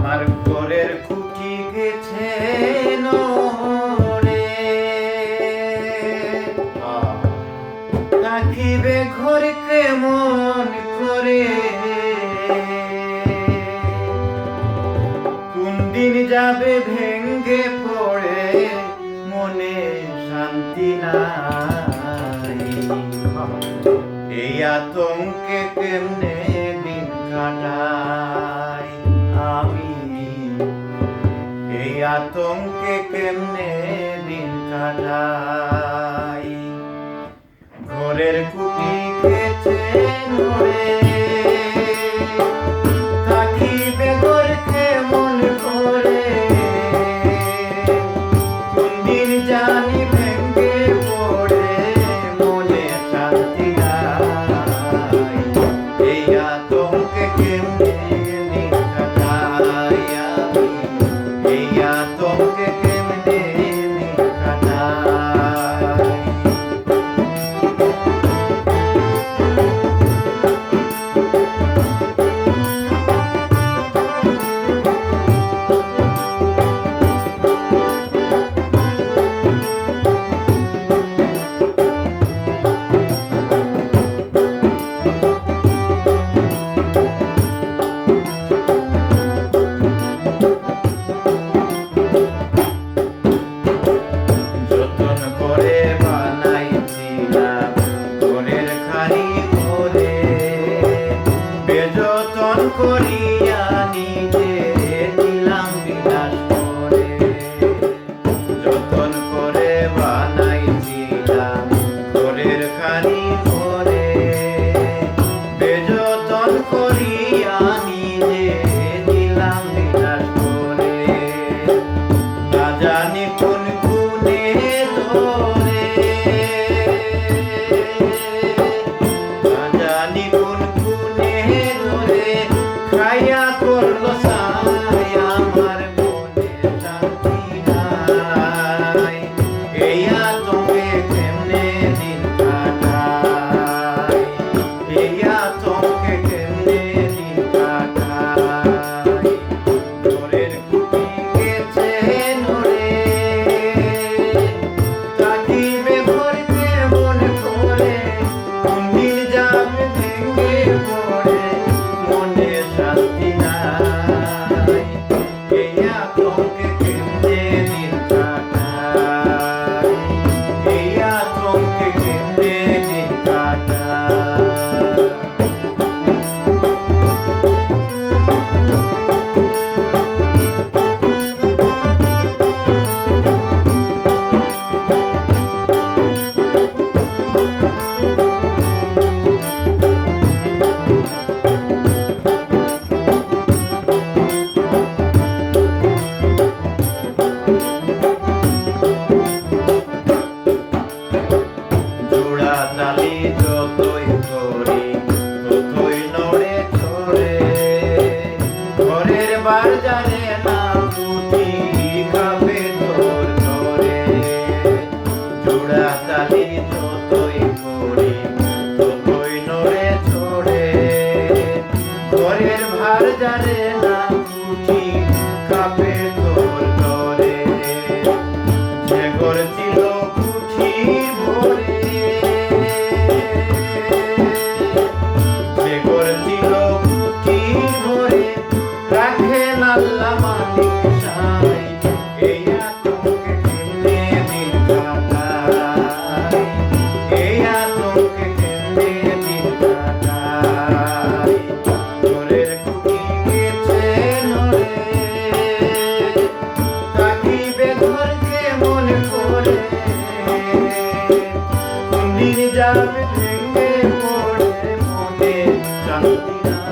আমার ঘরের খুঁটি গেছে নড়ে, থাকিবে ঘর কেমন করে, কোন দিন যাবে ভেঙ্গে পড়ে, মনে শান্তি নাই। এই আতঙ্কে কেমনে দিন কাটাই আমি, এই আতঙ্কে কেমনে দিন কাটাই। ঘরের খুঁটি গেছে নড়ে, থাকিবে ঘর কেমন করে, কোন দিন জানি ভেঙ্গে পড়ে, মনে শান্তি নাই। এই আতঙ্কে কেমনে দিন কাটাই আমি, এই আতঙ্কে কেমনে দিন কাটাই। করিয়া নিজে দিলাম বিলাস করে, যতন করে বানাইছিলাম ঘরের খানি ঘরে, বেযতন করিয়া নিজে দিলাম বিলাস করে, না জানি কোন গুণে ধরে, না জানি কোন গুণে ধরে খাইয়া করলো সাই, আমার মনে শান্তি নাই। এই আতঙ্কে কেমনে দিন কাটাই, এই আতঙ্কে কেমনে দিন কাটাই। ঘরের খুঁটি গেছে নড়ে, থাকিবে ঘর কেমন করে, কোন দিন যাবে ভেঙ্গে পড়ে, মনে শান্তি নাই। এই আতঙ্কে কেমনে দিন কাটাই, এই আতঙ্কে কেমনে দিন কাটাই। তালি যতই করি ততই নড়ে চড়ে, ঘরের বাজারে না উঠি খাবে তোর ধরে। জোড়া তালি যতই করি ততই নড়ে চড়ে, ঘরের বাজারে না উঠি খাবে তোর ধরে। যে ঘর ছিল কুঠির ভরে, আল্লাহ মালিক সাই, এই আতঙ্কে কেমনে দিন কাটাই, এই আতঙ্কে কেমনে দিন কাটাই। ঘরের খুঁটি গেছে নড়ে, থাকিবে ঘর কেমন করে, কোন দিন যাবে ভেঙ্গে পড়ে, মনে শান্তি নাই।